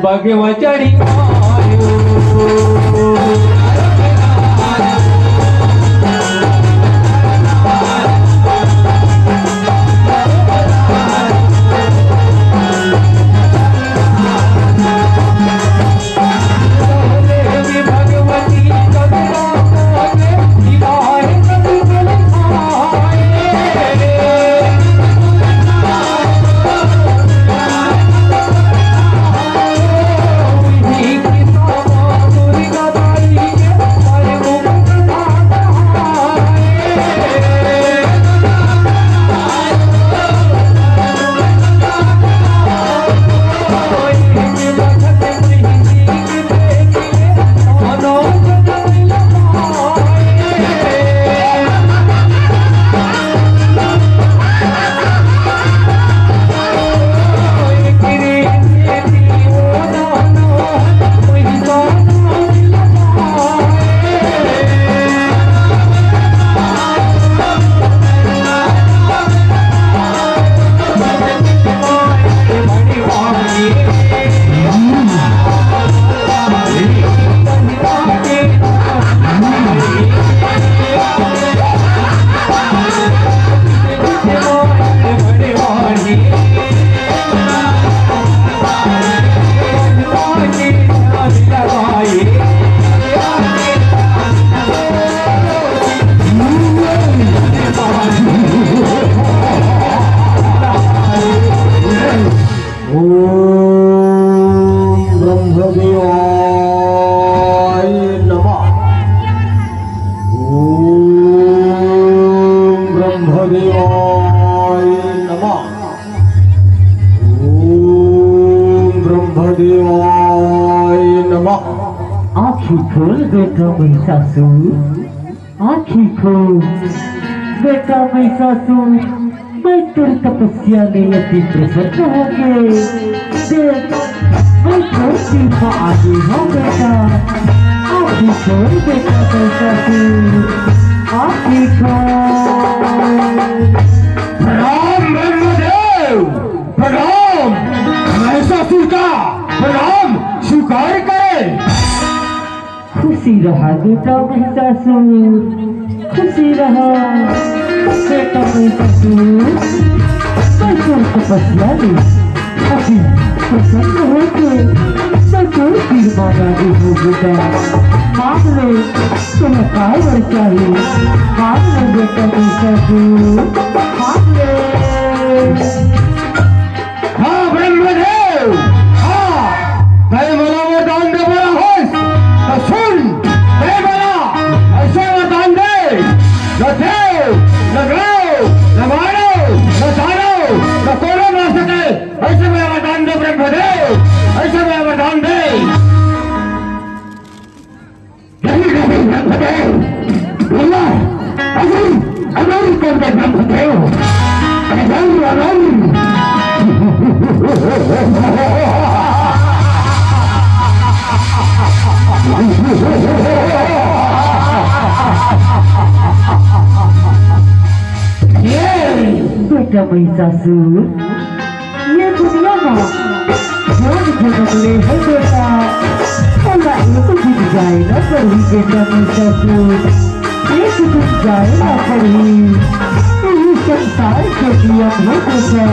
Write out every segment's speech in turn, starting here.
भगवचरी आँखी खोल बेटा महिषासुर, आँखी खोल बेटा महिषासुर, मैं तेरी तपस्या में अति प्रसन्न हो गए। देख मैं छोटी माँ आगे हूँ बेटा, आँखी खोल बेटा महिषासुर, आँखी खोल। प्रणाम ब्रह्मदेव, प्रणाम महिषासुर का प्रणाम स्वीकार करें। खुशी रहा बेटा महिषासुर, खुशी रहा बेटा महिषासुर, मैं तो तपस्या में अभी प्रसन्न हो गए। मैं तो फिर मांगा भी हूँ बेटा, मांग ले तुम्हें काय वर चाहिए, मांग ले बेटा महिषासुर, मांग ले। हाँ ब्रह्मदेव, हाँ मैं मला वरदान दे बड़ा होश तो सुन, मैं मला ऐसे वरदान दे न देव न ग्रह न मानव न दानव न कोनो न सके, ऐसे मैं वरदान दे ब्रह्मदेव, ऐसे मैं वरदान दे। ब्रह्मदेव बोला अगर कर दे ब्रह्मदेव, अगर बेटा महिषासुर, ये दुनिया में जोड़ झगड़े है बेटा, अल्लाह एक दिन जाए ना पड़ी बेटा महिषासुर, एक दिन जाए ना पड़ी, यही संसार के दिया है बेटा,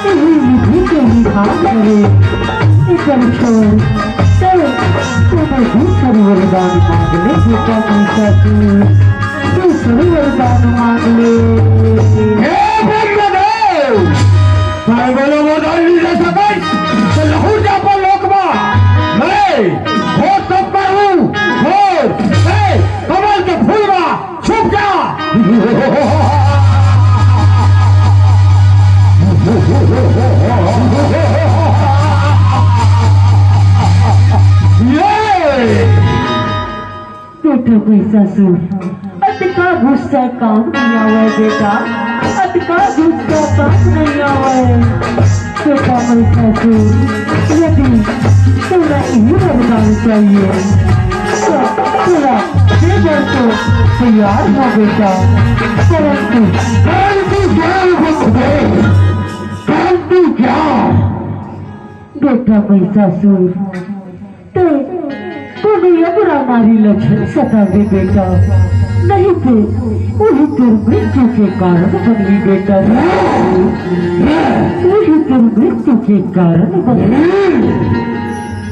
यही विधि के विधान करे, इधर छोड़, चल तुम्हें दूसरी वरदान मांग ले बेटा महिषासुर, दूसरी वरदान मांग ले। मैं बोलो वरदान नहीं दे सके तो लहू जा पर लोकमा मैं बहुत तब पर हूँ और मैं कमल के फूल में छुप जा। बेटा महिषासुर, अतिका गुस्सा काम नहीं आवा बेटा, अतिका गुस्सा काम नहीं आवा बेटा महिषासुर, यदि तुम्हें यही वरदान चाहिए तो थोड़ा देवर तो तैयार हो बेटा, परंतु क्या बेटा महिषासुर, तो ये बुरा मारी लक्षण सतावे बेटा, नहीं तो वही तेरे मृत्यु के कारण बनी बेटा, वही तेरे मृत्यु के कारण बनी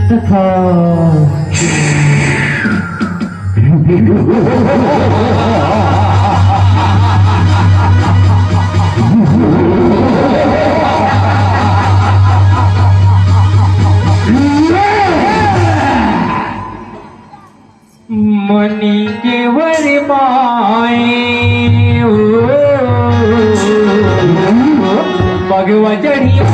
तथा मनी के वर माए भगवा चढ़िया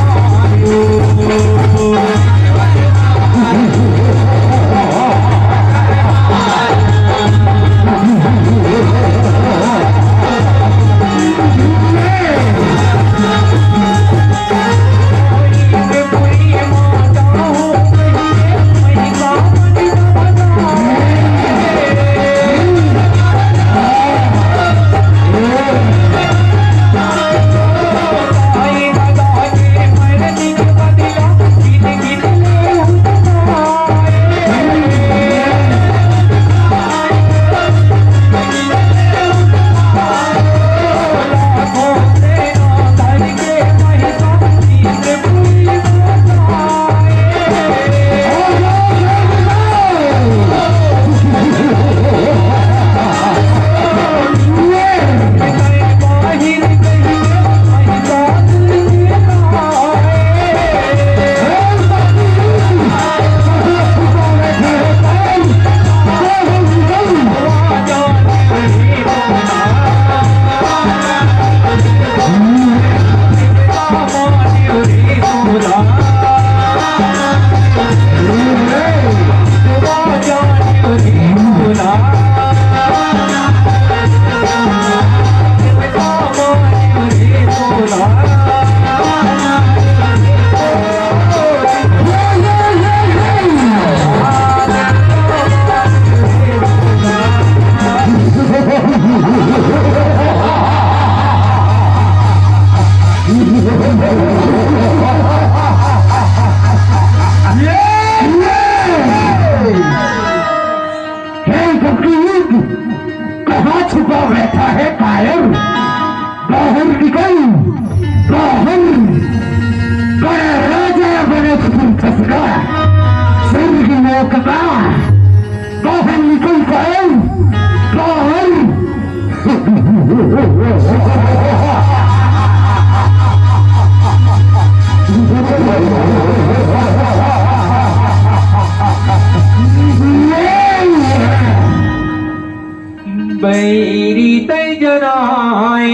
बैरी तय जनाए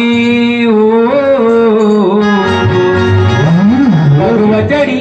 भगवा चढ़ी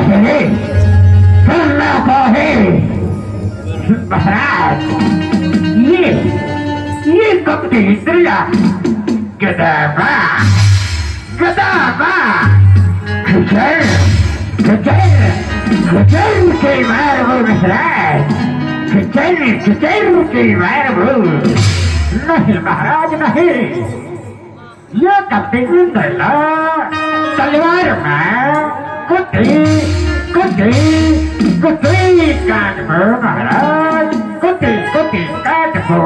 है करना क्या है महाराज? ये कब की इंद्रिया गदाबा खजर के मारबो महाराज, खजर के मारबो। नहीं महाराज नहीं, ये कब की इंद्रिया तलवार में कुटी काटबो महाराज, कुटी काटबो।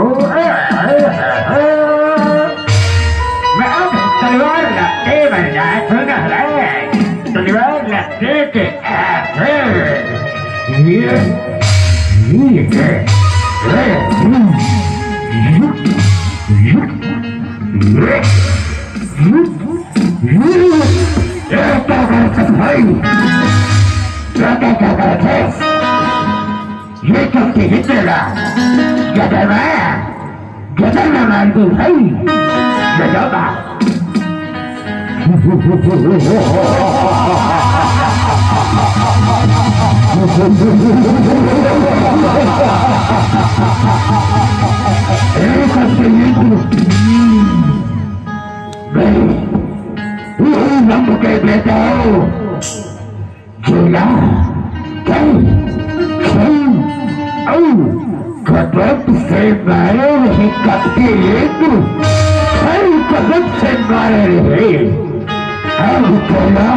मैं अब तलवार लट्टे बन जाए तो महाराज, तलवार लट्टे के ये चौथी हिटलेगा गदर में मार दो भाई गदबा। नंबर के बेटा हो झूला कदम से मारे रहे कटके कदम से मारे रहे। अब बोला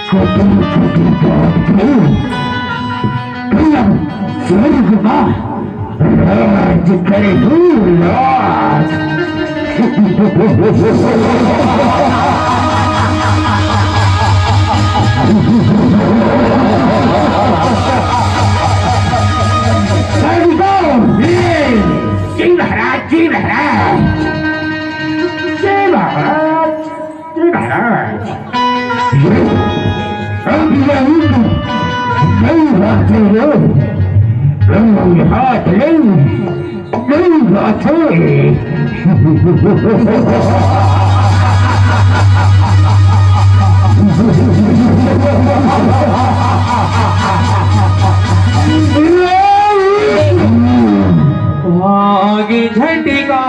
कदम स्वर्ग में राज करे राज। जी महाराज अब नहीं बातें हो हाथ नहीं बातें। आगे झटका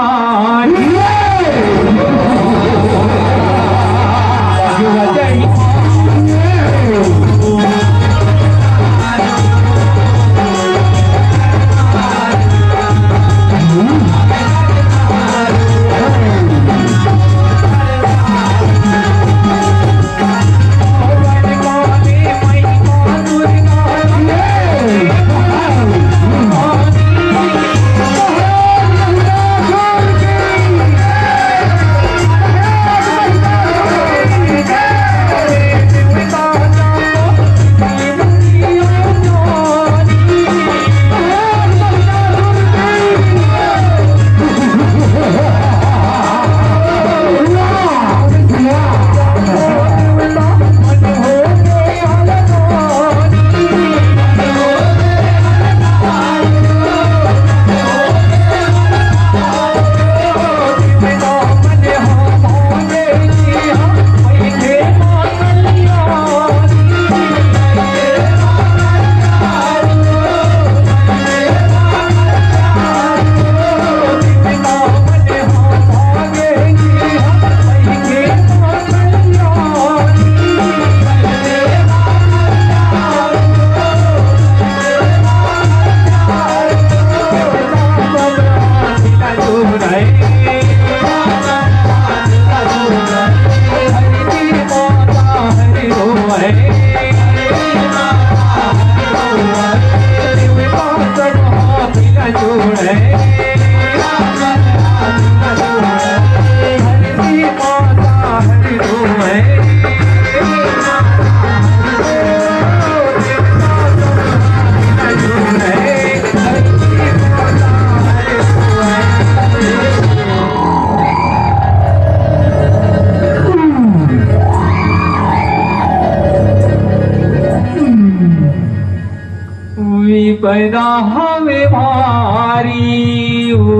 पैदा हवे भारी हो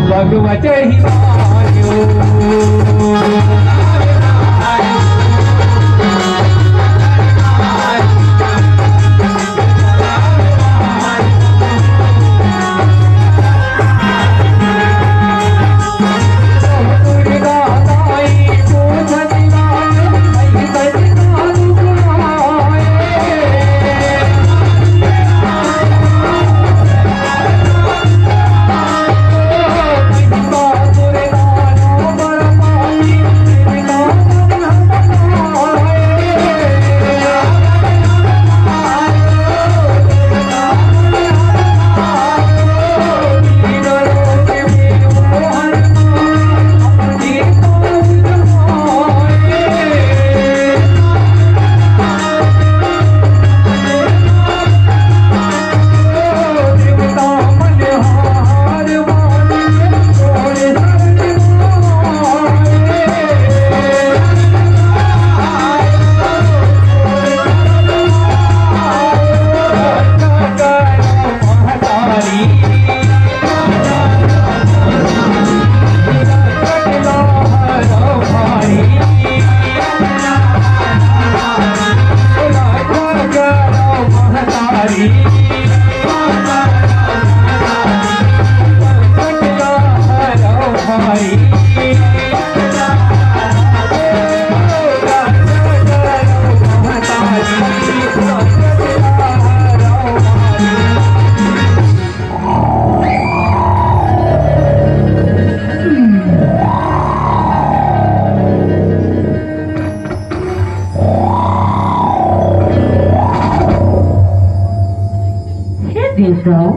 भगवत ही बताओ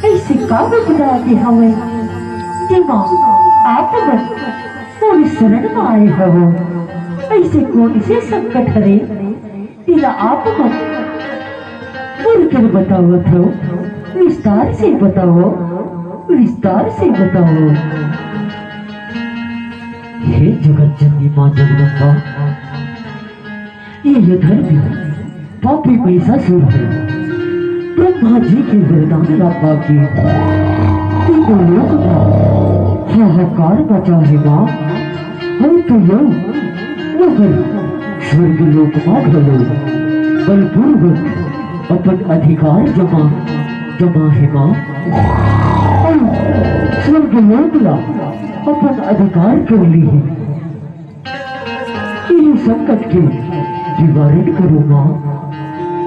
ऐसे का बता के हमें जेमा आप मोरी शरण में आए हो ऐसे कौन से संकट हरे तेरा आप कर बताओ तो विस्तार से बताओ विस्तार से बताओ। हे जगत जननी मां जगदम्बा ये धर्मी पापी महिषासुर है ब्रह्मा जी के वरदान लापा के तीनों लोक का हाहाकार बचा है माँ हम तो लो मगर स्वर्ग लोक माँ घलो बलपूर्वक अपन अधिकार जमा है माँ स्वर्ग लोक ला अपन अधिकार कर ली है ये संकट के निवारण करो माँ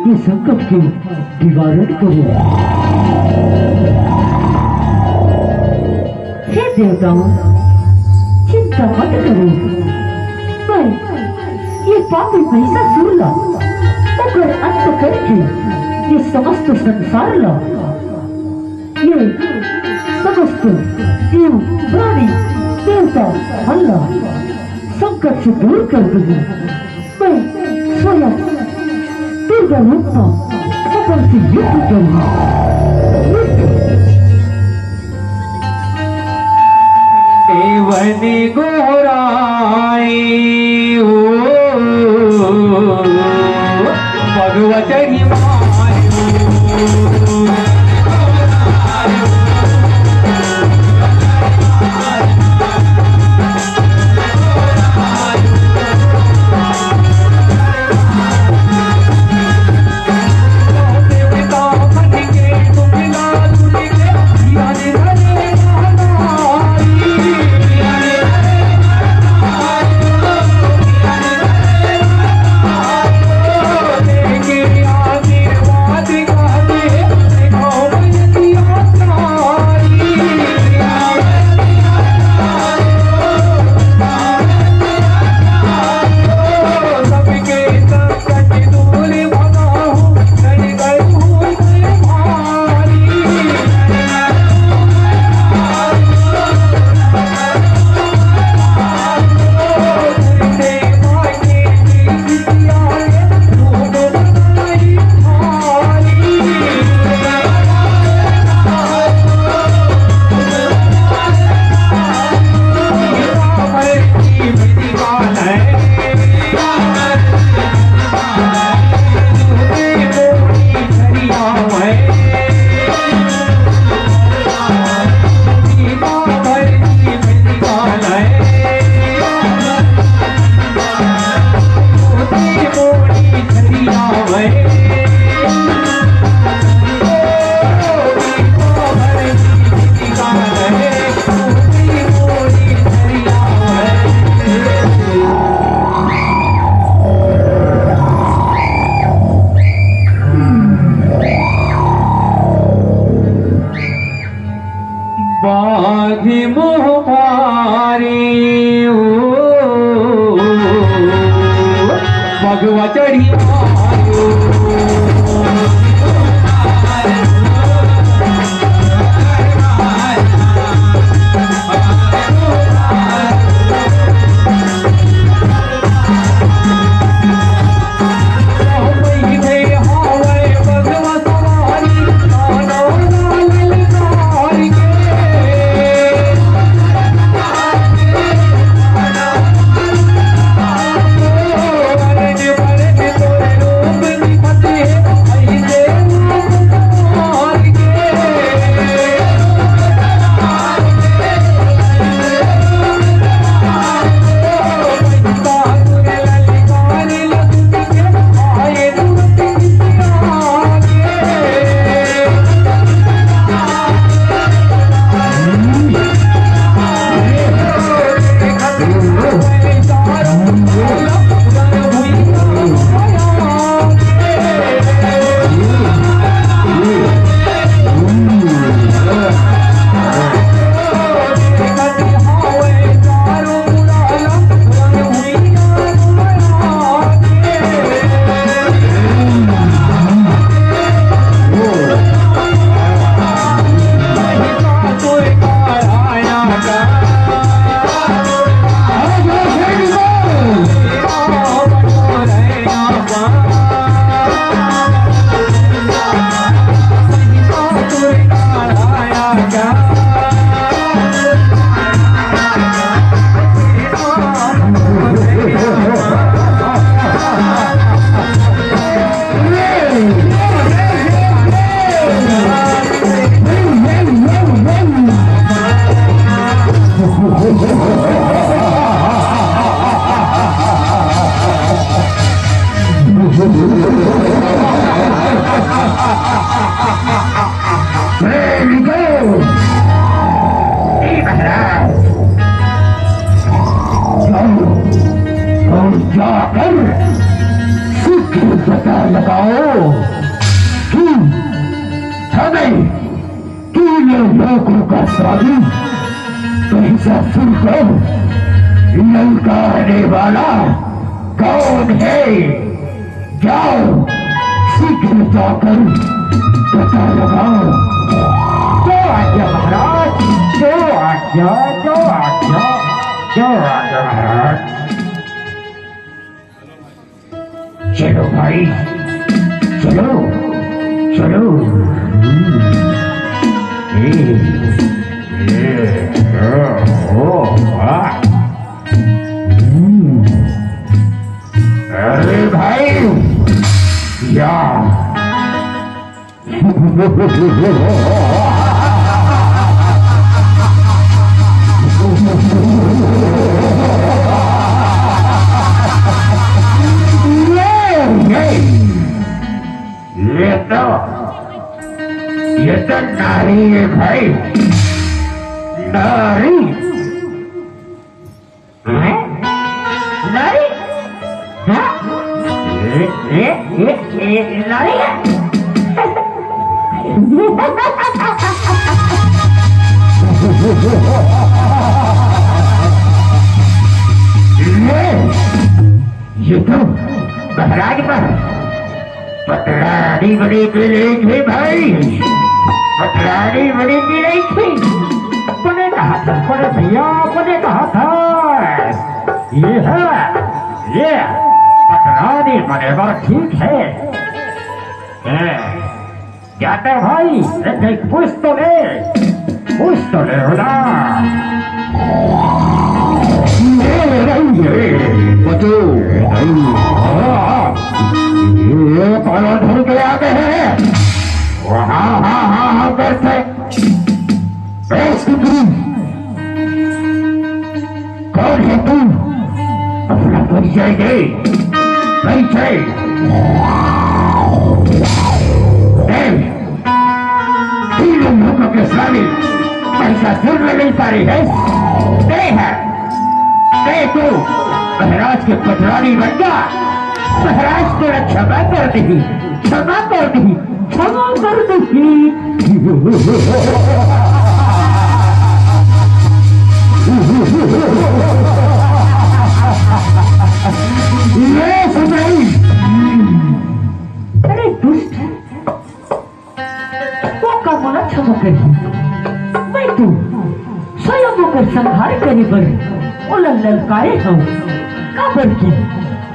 ये संकट के निवारण करो। हे देवताओं चिंता मत करो मैं ये पापी महिषासुर ला ओकर अंत करके ये समस्त संसार ला ये समस्त जीव प्राणी देवता अल्लाह संकट से दूर कर दूंगी मैं स्वयं दुर्गा रूप में अपन से युद्ध करूंगा। देवनी गोराई भगवतनी बाघी मोह मारे भगवा चढ़ी जाकर सीखे पता लगाओ कि हमें तीनों लोगों का स्वामी महिषासुर को ललकारने वाला कौन है। जाओ सीखे जाकर पता लगाओ। जो आज्ञा महाराज, जो आज्ञा, जो आज्ञा, जो आज्ञा महाराज। चलो भाई, चलो चलो। अरे भाई या ये तो नारी है भाई, नारी। नारी? हाँ? ये नारी है? ये तो महाराज पर पतरानी बड़ी की नहीं थी भाई, पतरानी बड़ी की नहीं थी। अपने कहा था, अपने भैया अपने कहा था। ये है, ये पटरानी बनेगा, ठीक है। जाते भाई, एक पूछ तो ले ना। ये पाला ढूंढ के आते हैं। हाँ करते कौन है तू? अपना परिचय दे, परिचय तीनों लोगों के स्वामी महिषासुर में नहीं पारी है। दे तू महाराज के पटरानी बन जा। महाराज तेरा क्षमा कर दी, क्षमा कर दी, क्षमा कर दी। ये सुनाई। अरे दुष्ट, वो कामना क्षमा करी। मैं तू स्वयं होकर संहार करे पर ललकारे हूँ काबर की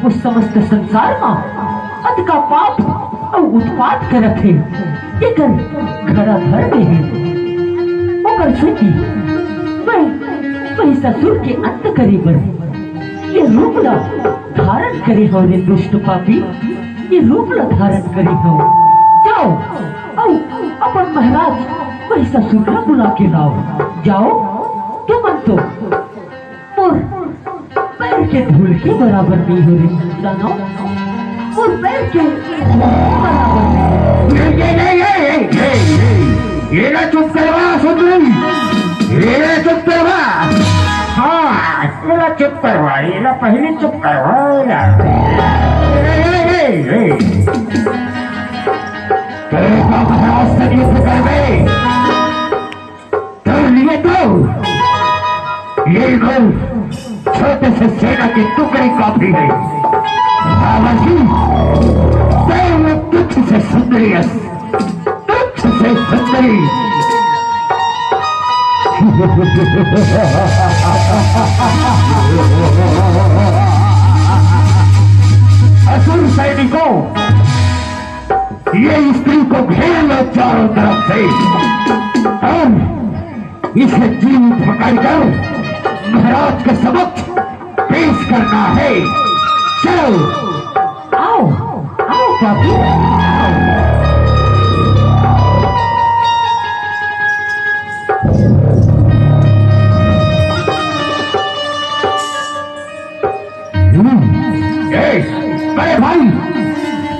उस समस्त संसार में अत का पाप और उत्पात करत है। ये कर घड़ा भर दे है वो कर सकी वही ससुर के अंत करे पर ये रूप ला धारण करे हो रे दुष्ट पापी, ये रूप ला धारण करे हो। जाओ और अपन महाराज वही ससुर का बुला के लाओ। जाओ तुम तो पैर के धूल के बराबर नहीं हो रही जानो, और पैर के बराबर ये ना चुप करवा सुन, ये ना चुप करवा। हाँ ये ना चुप करवा, ये ना पहले चुप करवा। कर लिए तो ये लोग छोटे से सेना की टुकड़ी काफी है। तुच्छ से सुंदरी, तुच्छ से सुंदरी। असुर सैनिकों, ये स्त्री को घेर लो चारों तरफ से और इसे जीवित पकड़कर महाराज के समक्ष पेश करना है। चलो आओ आओ पापी, अरे भाई,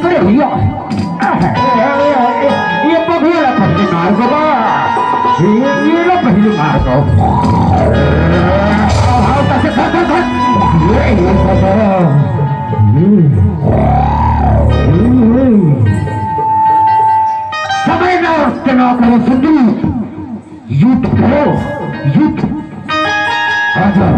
अरे भैया, ये पगला पहले मार को बा, ये लो पहले मार को। आओ तसे खट ये बाबा, समय ना चुनाव करो सुंदरी, युद्ध करो, युद्ध। आजा।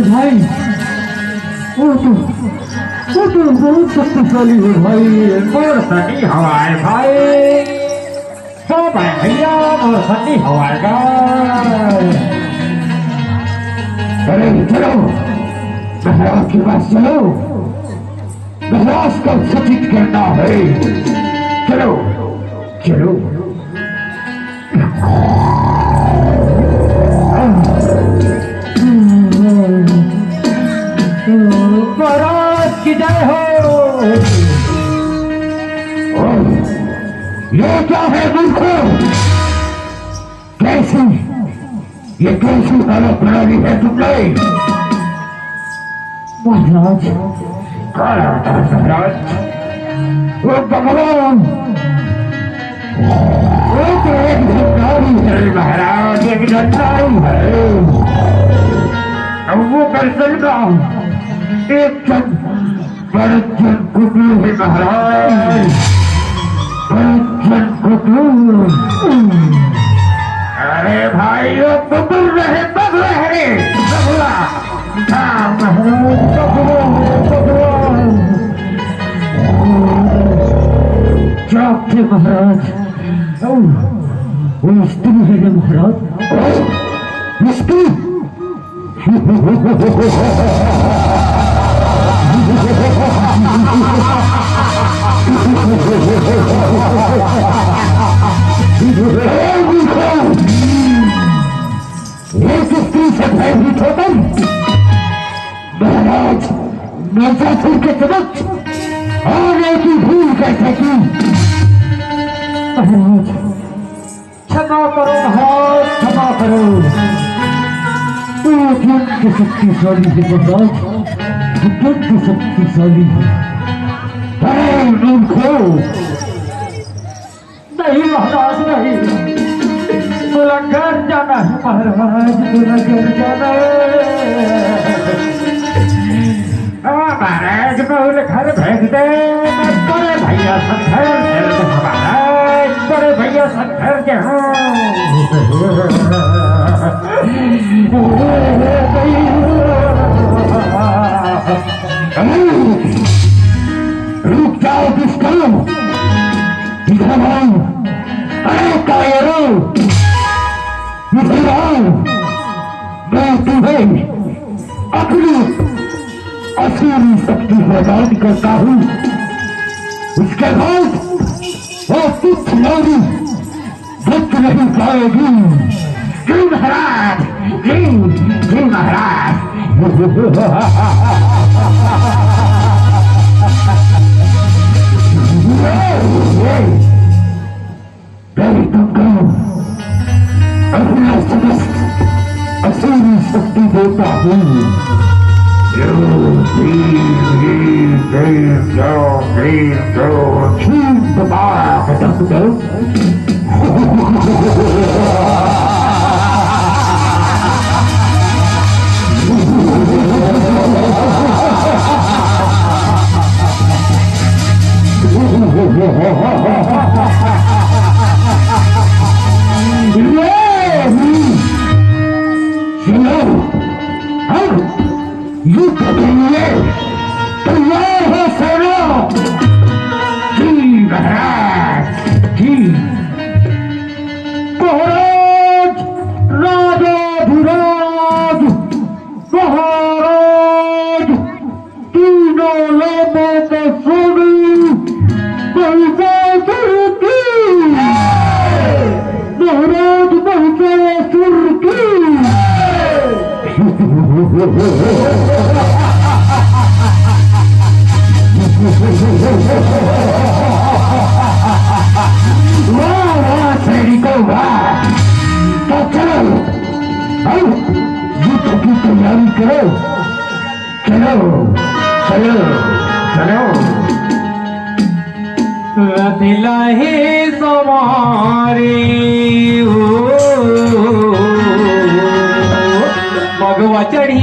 भाई वो तो बहुत शक्तिशाली है भाई, और ठंडी हवा है भाई, सब है भैया, और ठंडी हवा का। अरे चलो महाराज के पास चलो, महाराज को सूचित करना है, चलो चलो। महाराज की जय हो। ये क्या है मूर्खों, कैसी ये कैसी हालत प्रणाली है तुमने? महाराज महाराज, वो भगवान, वो तो एक झंडारी है महाराज, एक झंडारी है। वो कर एक जन बड़े जन कुटू है महाराज, बड़े जन कुटू। अरे भाई वो बबुल रहे, बबुला है बबुला, हाँ महाराज बबुला। जाते महाराज, वो स्त्री है ना महाराज, स्त्री। एक स्त्री से भयभीत होकर महाराज मिर्जापुर के समक्ष आने की भूल कैसे की? महाराज क्षमा करो महाराज, क्षमा करो। अत्यंत शक्तिशाली है महाराज, अत्यंत शक्तिशाली है। मूर्खो, नहीं महाराज नहीं, बोला घर जाना है महाराज, बोला घर जाना है महाराज, बोले घर भेज दे। बड़े भैया संघर्ष महाराज, बड़े भैया संघर्ष के रुक जाओ दुष्कर्म, इधर आओ, अरे कायरो, इधर आओ। मैं तुम्हें अपनी असुरी शक्ति प्रदान करता हूँ, उसके बाद वो तुच्छ नारी दुख नहीं पाएगी। जी महाराज, जी महाराज। तुमको अपना समस्त असुरी शक्ति देता हूँ। तैयार हो सेना जी महाराज जी महाराज राजाधिराज महाराज तीनों लोगों को सुनी महिषासुर की महाराज महिषासुर की सैनिकों वाह तो चलो युद्ध की तैयारी करो चलो चलो चलो रतिला हे सवारे हो भगवा चढ़ी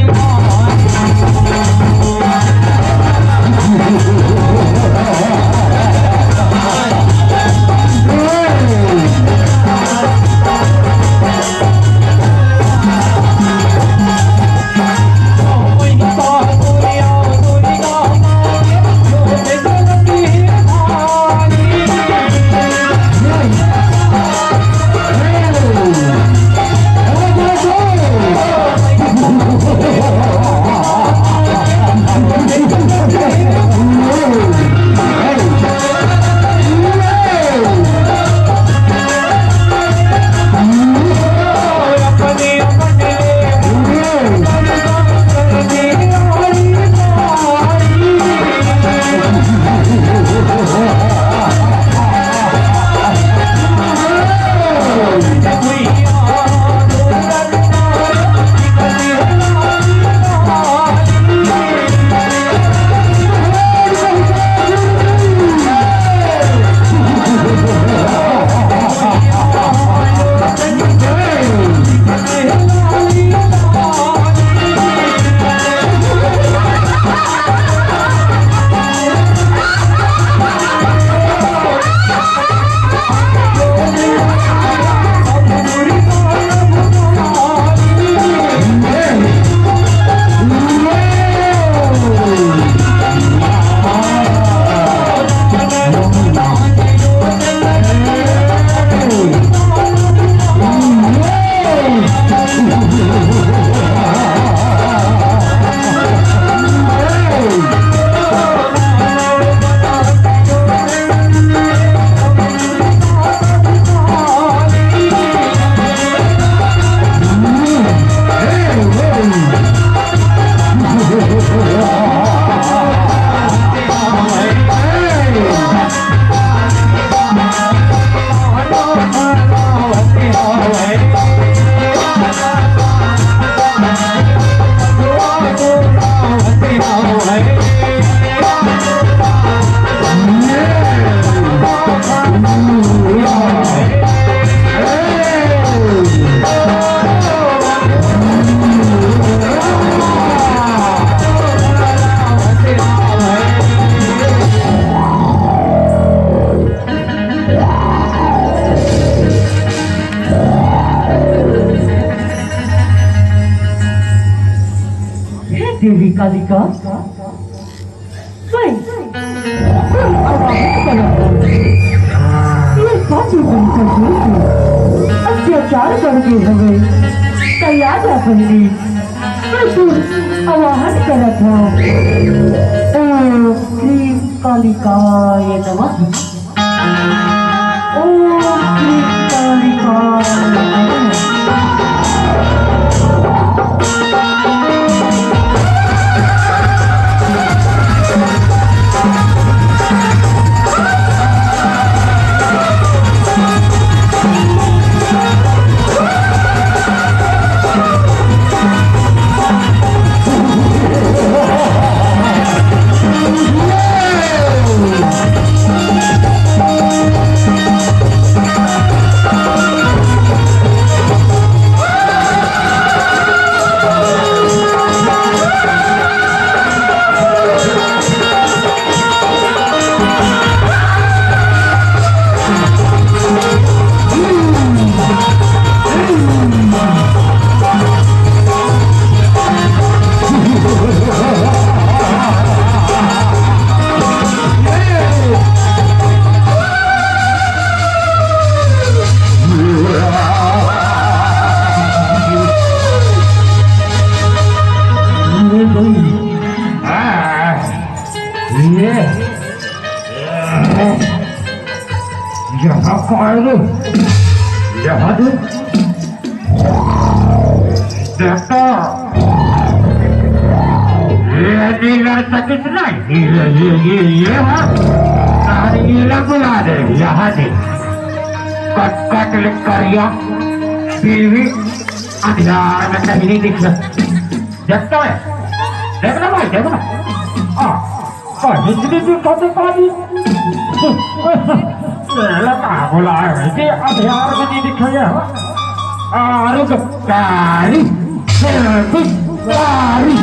देवी कालिका स्वयं ये काची अत्याचार करके हमें तैयार बंदी आवाहन करा था श्री कालिकाय नमः ओम श्री कालिकाय नमः पाएंगे यहाँ दे देखता ये नीला सकित नहीं ये हाँ सारी नीला बुला दे यहाँ दे कट कट लिख कर या बीवी अंधार में कहीं नहीं दिख रहा देखता है देखना भाई देखना हिंदी भी कभी पानी लता बोला है कि अंधार में नहीं दिख रहा रुक कारी कारी कारी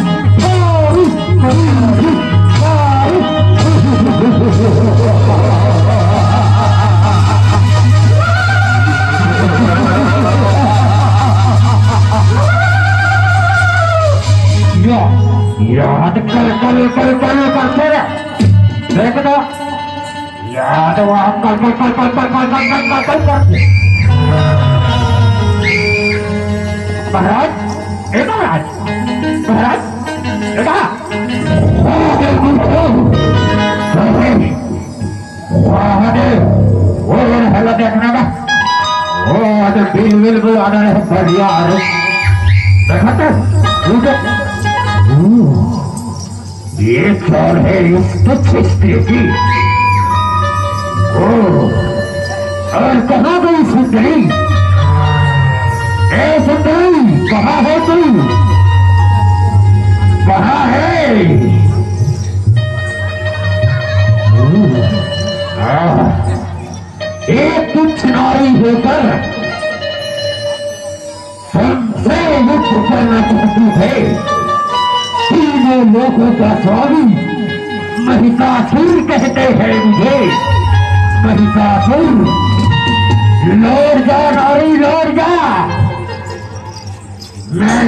याद कर देख दो याद वहाँ कर महाराज महाराज महाराज बेटा वो हेला देखना का वो आधे बिल आना है बढ़िया देखा ये चाल है इस तुच्छ स्त्री की और कहाँ गई सुंदरी ए सुंदरी कहाँ है तू कहाँ है एक तुच्छ नारी होकर हमसे युद्ध करना चाहती है तीनों लोगों का स्वामी महिषासुर कहते हैं मुझे महिषासुर लौट जा नारी लौट जा मैं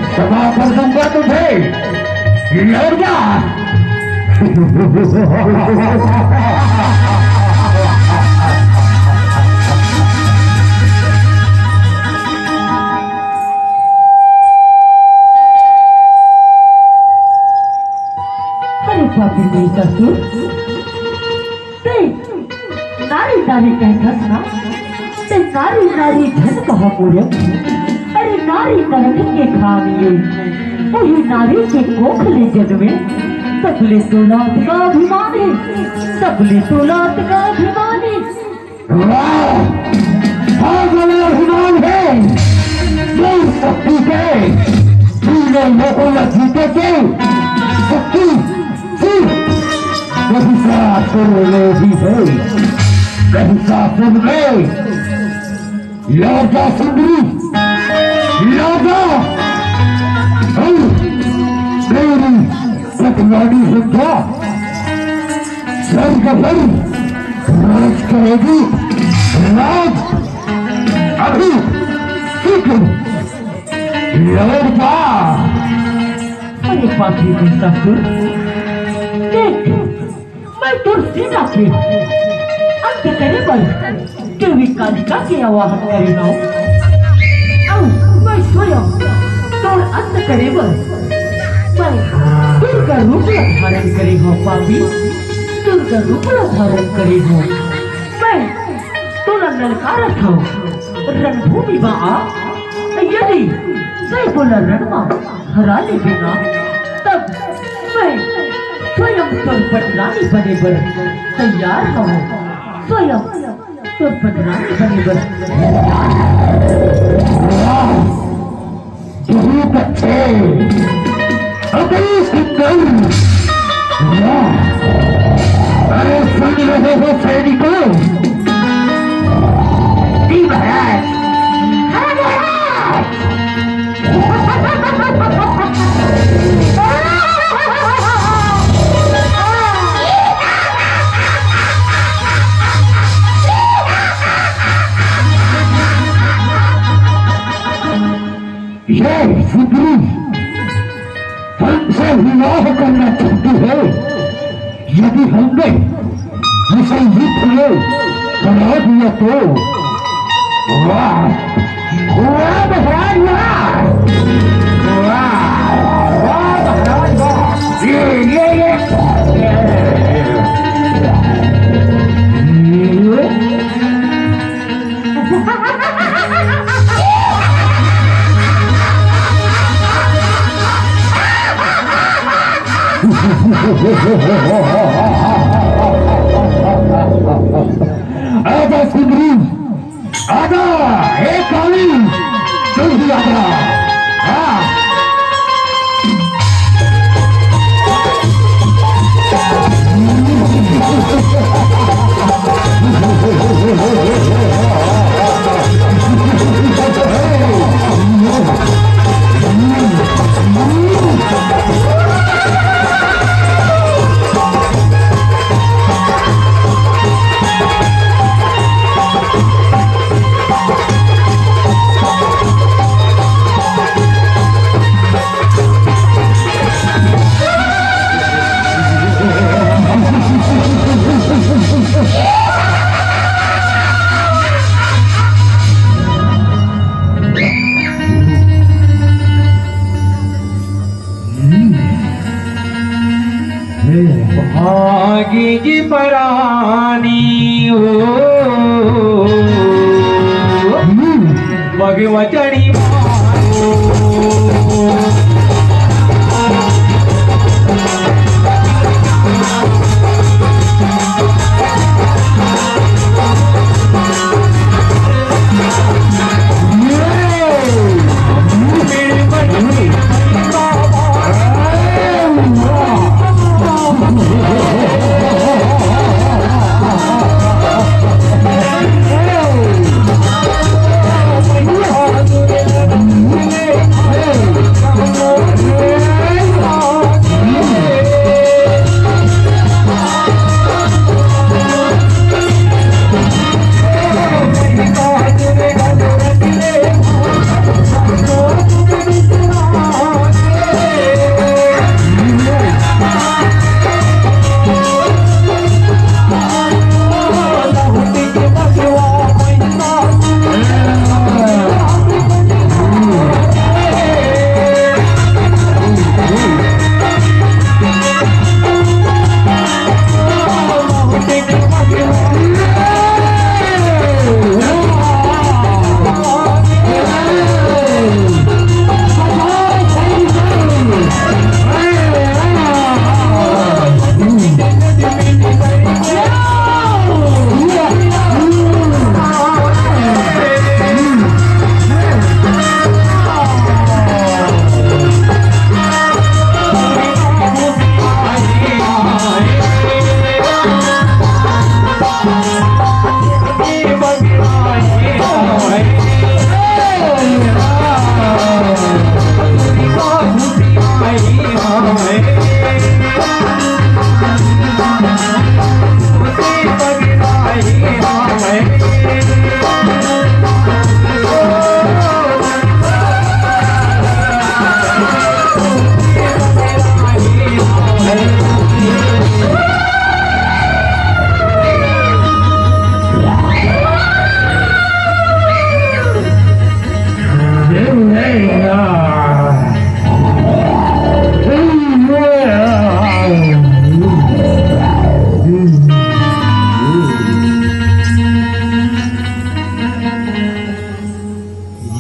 क्षमा कर दूंगा तुझे लौट जा ससुर नारी नारी कहत ना ते नारी नारी धन कहा बोले अरे नारी नरक के खानिए वही नारी के कोखले जन्मे सबले दौलत का अभिमान है सबले दौलत का अभिमान है अभिमान है जो शक्ति के तीनों लोगों में जीते थे शक्ति महिषासुर में भी है महिषासुर में लौटा सुंदरी लौटा मेरी सतवानी संख्या स्वर्ग भर राज करेगी राज अभी शीघ्र लौटा अरे पापी महिषासुर देख मैं दुर्सीना के अंत करे बल देवी कालिका के आवाहन करे ना मैं स्वयं तोर अंत करे बल मैं दुर्गा रूप धारण करे हो पापी दुर्गा रूप धारण करे हो मैं तोरा ललकारा था रणभूमि में आ यदि मैं बोला रणमा हरा ले बिना तब मैं स्वयं तुम पटरानी बने बर तैयार हो स्वयं तुम पटरानी बने बर बहुत अच्छे अरे सुंदर अरे सुन रहे हो सैनिकों जी महाराज ये सुंदरी हमसे विवाह करना चाहती है यदि हमने इसे युद्ध में हरा दिया तो वाह वाह महाराज वाह वाह वाह महाराज वाह ये आजा सुंदरी, आजा हे काली, जल्दी आजा। हाँ भागी जी परानी हो भगवचड़ी मारो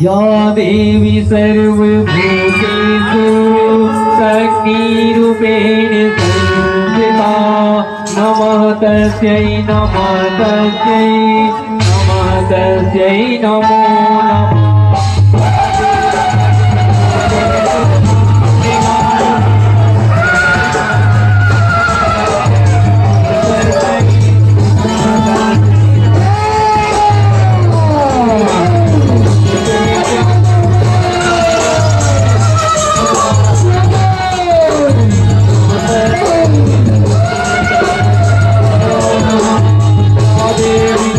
या देवी सर्वभूतेषु शक्तिरूपेण संस्थिता नमः तस्यै नमः तस्यै नमः तस्यै नमो नमः। देवी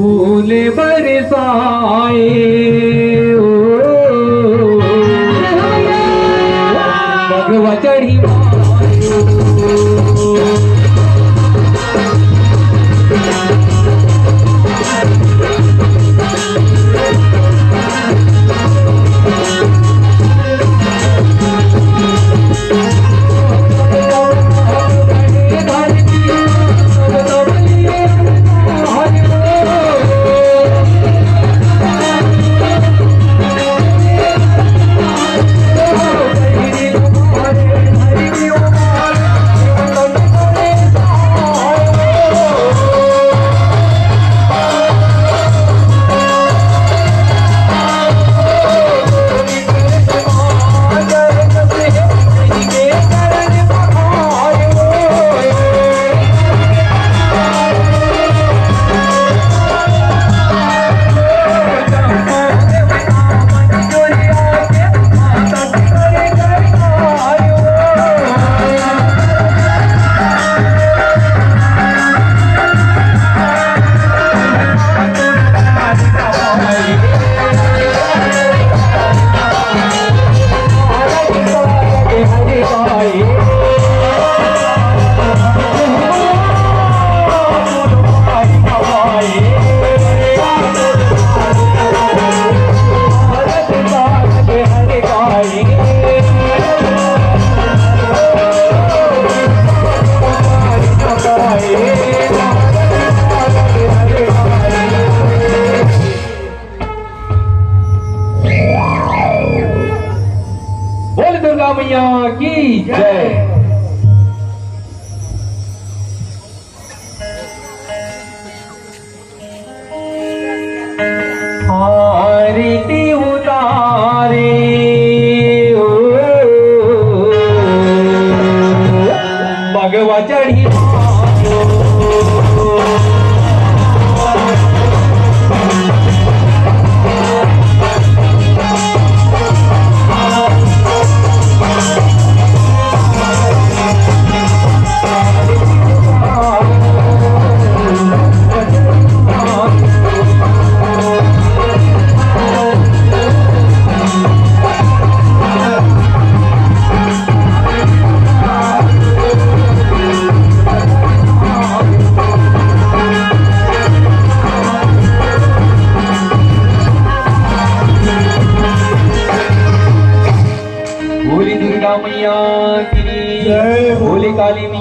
फूल बरसाए भगवा चढ़ी बोल दुर्गा मैया की जय। आरती उतारे भगवा चढ़ी बोली दुर्गा मैया की जय। बोली काली मैया